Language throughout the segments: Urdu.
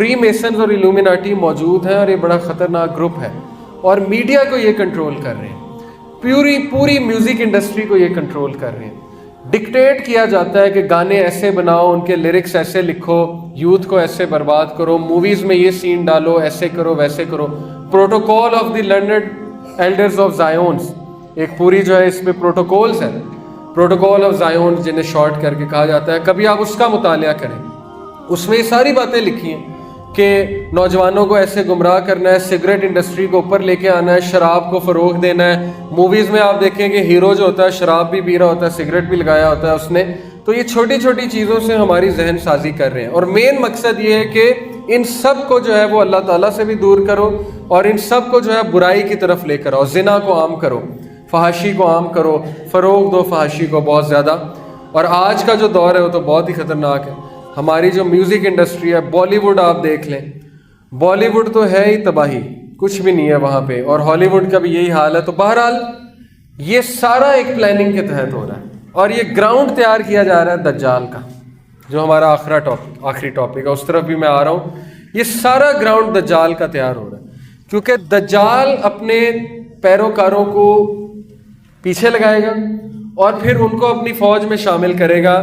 فری میسنز اور ایلومیناٹی موجود ہیں اور یہ بڑا خطرناک گروپ ہے، اور میڈیا کو یہ کنٹرول کر رہے ہیں، پوری میوزک انڈسٹری کو یہ کنٹرول کر رہے ہیں۔ ڈکٹیٹ کیا جاتا ہے کہ گانے ایسے بناؤ، ان کے لیرکس ایسے لکھو، یوتھ کو ایسے برباد کرو، موویز میں یہ سین ڈالو، ایسے کرو ویسے کرو۔ Protocol of the learned elders of Zions, ایک پوری جو ہے اس میں پروٹوکولز ہیں، پروٹوکول آف زائون جنہیں شارٹ کر کے کہا جاتا ہے، کبھی آپ اس کا مطالعہ کریں، اس میں یہ ساری باتیں لکھی ہیں کہ نوجوانوں کو ایسے گمراہ کرنا ہے، سگریٹ انڈسٹری کو اوپر لے کے آنا ہے، شراب کو فروغ دینا ہے۔ موویز میں آپ دیکھیں کہ ہیرو جو ہوتا ہے شراب بھی پی رہا ہوتا ہے، سگریٹ بھی لگایا ہوتا ہے اس نے۔ تو یہ چھوٹی چھوٹی چیزوں سے ہماری ذہن سازی کر رہے ہیں، اور مین مقصد یہ ہے کہ ان سب کو جو ہے وہ اللہ تعالیٰ سے بھی دور کرو، اور ان سب کو جو ہے برائی کی طرف لے کر آؤ۔ زنا کو عام کرو، فحاشی کو عام کرو، فروغ دو فحاشی کو بہت زیادہ۔ اور آج کا جو دور ہے وہ تو بہت ہی خطرناک ہے۔ ہماری جو میوزک انڈسٹری ہے، بالی ووڈ آپ دیکھ لیں، بالی ووڈ تو ہے ہی تباہی، کچھ بھی نہیں ہے وہاں پہ، اور ہالی ووڈ کا بھی یہی حال ہے۔ تو بہرحال یہ سارا ایک پلاننگ کے تحت ہو رہا ہے، اور یہ گراؤنڈ تیار کیا جا رہا ہے دجال کا، جو ہمارا آخری ٹاپک ہے، اس طرف بھی میں آ رہا ہوں۔ یہ سارا گراؤنڈ دجال کا تیار ہو رہا ہے، کیونکہ دجال اپنے پیروکاروں کو پیچھے لگائے گا اور پھر ان کو اپنی فوج میں شامل کرے گا،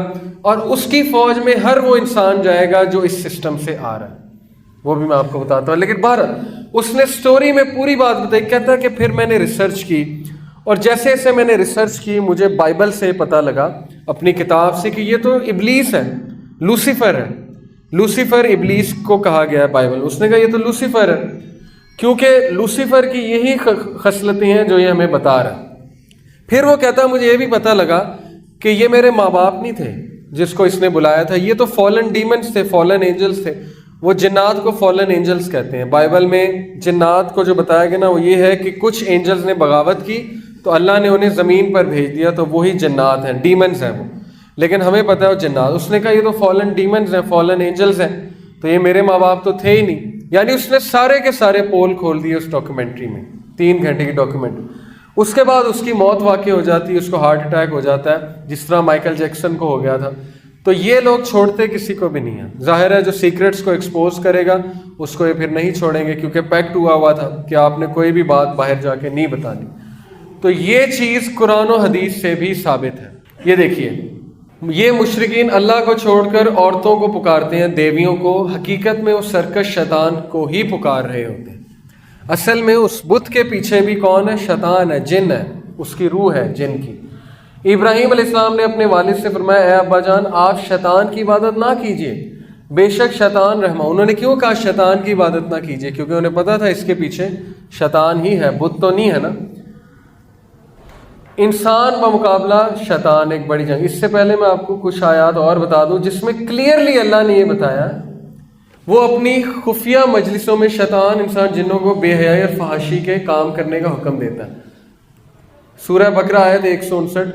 اور اس کی فوج میں ہر وہ انسان جائے گا جو اس سسٹم سے آ رہا ہے، وہ بھی میں آپ کو بتاتا ہوں۔ لیکن بہرحال اس نے سٹوری میں پوری بات بتائی، کہتا ہے کہ پھر میں نے ریسرچ کی، اور جیسے جیسے میں نے ریسرچ کی مجھے بائبل سے پتہ لگا، اپنی کتاب سے، کہ یہ تو ابلیس ہے، لوسیفر ہے۔ لوسیفر ابلیس کو کہا گیا ہے بائبل، اس نے کہا یہ تو لوسیفر ہے، کیونکہ لوسیفر کی یہی خصلتیں ہیں جو یہ ہمیں بتا رہا ہے۔ پھر وہ کہتا ہے مجھے یہ بھی پتہ لگا کہ یہ میرے ماں باپ نہیں تھے جس کو اس نے بلایا تھا، یہ تو فالن ڈیمنز تھے، فالن اینجلز تھے۔ وہ جنات کو فالن اینجلز کہتے ہیں۔ بائبل میں جنات کو جو بتایا گیا نا وہ یہ ہے کہ کچھ اینجلز نے بغاوت کی تو اللہ نے انہیں زمین پر بھیج دیا، تو وہی جنات ہیں، ڈیمنز ہیں وہ، لیکن ہمیں پتہ ہے وہ جنات۔ اس نے کہا یہ تو فالن ڈیمنز ہیں، فالن اینجلز ہیں، تو یہ میرے ماں باپ تو تھے ہی نہیں۔ یعنی اس نے سارے کے سارے پول کھول دیے اس ڈاکیومنٹری میں، 3 گھنٹے کی ڈاکیومنٹری۔ اس کے بعد اس کی موت واقع ہو جاتی ہے، اس کو ہارٹ اٹیک ہو جاتا ہے، جس طرح مائیکل جیکسن کو ہو گیا تھا۔ تو یہ لوگ چھوڑتے کسی کو بھی نہیں ہیں، ظاہر ہے جو سیکرٹس کو ایکسپوز کرے گا اس کو یہ پھر نہیں چھوڑیں گے، کیونکہ پیکٹ ہوا تھا کہ آپ نے کوئی بھی بات باہر جا کے نہیں بتانی۔ تو یہ چیز قرآن و حدیث سے بھی ثابت ہے۔ یہ دیکھیے، یہ مشرکین اللہ کو چھوڑ کر عورتوں کو پکارتے ہیں، دیویوں کو، حقیقت میں وہ سرکش شیطان کو ہی پکار رہے ہوتے ہیں۔ اصل میں اس بت کے پیچھے بھی کون ہے؟ شیطان ہے، جن ہے، اس کی روح ہے جن کی۔ ابراہیم علیہ السلام نے اپنے والد سے فرمایا اے ابا جان آپ شیطان کی عبادت نہ کیجیے، بے شک شیطان رحمہ۔ انہوں نے کیوں کہا شیطان کی عبادت نہ کیجیے؟ کیونکہ انہیں پتا تھا اس کے پیچھے شیطان ہی ہے، بت تو نہیں ہے نا۔ انسان بمقابلہ شیطان ایک بڑی جنگ۔ اس سے پہلے میں آپ کو کچھ آیات اور بتا دوں جس میں کلیئرلی اللہ نے یہ بتایا، وہ اپنی خفیہ مجلسوں میں شیطان انسان جنوں کو بے حیائی اور فحاشی کے کام کرنے کا حکم دیتا ہے۔ سورہ بقرہ آیت 159،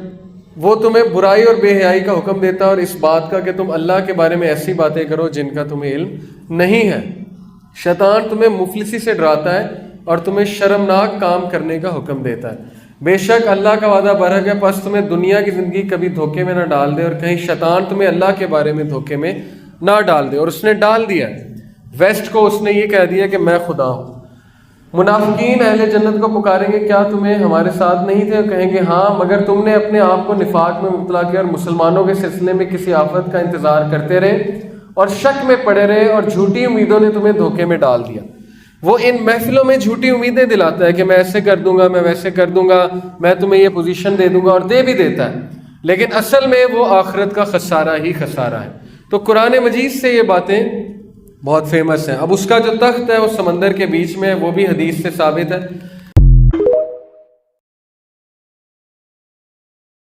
وہ تمہیں برائی اور بے حیائی کا حکم دیتا ہے اور اس بات کا کہ تم اللہ کے بارے میں ایسی باتیں کرو جن کا تمہیں علم نہیں ہے۔ شیطان تمہیں مفلسی سے ڈراتا ہے اور تمہیں شرمناک کام کرنے کا حکم دیتا ہے۔ بے شک اللہ کا وعدہ برحق ہے، پس تمہیں دنیا کی زندگی کبھی دھوکے میں نہ ڈال دے اور کہیں شیطان تمہیں اللہ کے بارے میں دھوکے میں نہ ڈال دے۔ اور اس نے ڈال دیا، ویسٹ کو اس نے یہ کہہ دیا کہ میں خدا ہوں۔ منافقین اہل جنت کو پکاریں گے کیا تمہیں ہمارے ساتھ نہیں تھے؟ اور کہیں گے ہاں، مگر تم نے اپنے آپ کو نفاق میں مبتلا کیا اور مسلمانوں کے سلسلے میں کسی آفت کا انتظار کرتے رہے اور شک میں پڑے رہے، اور جھوٹی امیدوں نے تمہیں دھوکے میں ڈال دیا۔ وہ ان محفلوں میں جھوٹی امیدیں دلاتا ہے کہ میں ایسے کر دوں گا، میں ویسے کر دوں گا، میں تمہیں یہ پوزیشن دے دوں گا، اور دے بھی دیتا ہے، لیکن اصل میں وہ آخرت کا خسارہ ہی خسارہ ہے۔ تو قرآن مجید سے یہ باتیں بہت فیمس ہیں۔ اب اس کا جو تخت ہے وہ سمندر کے بیچ میں ہے، وہ بھی حدیث سے ثابت ہے۔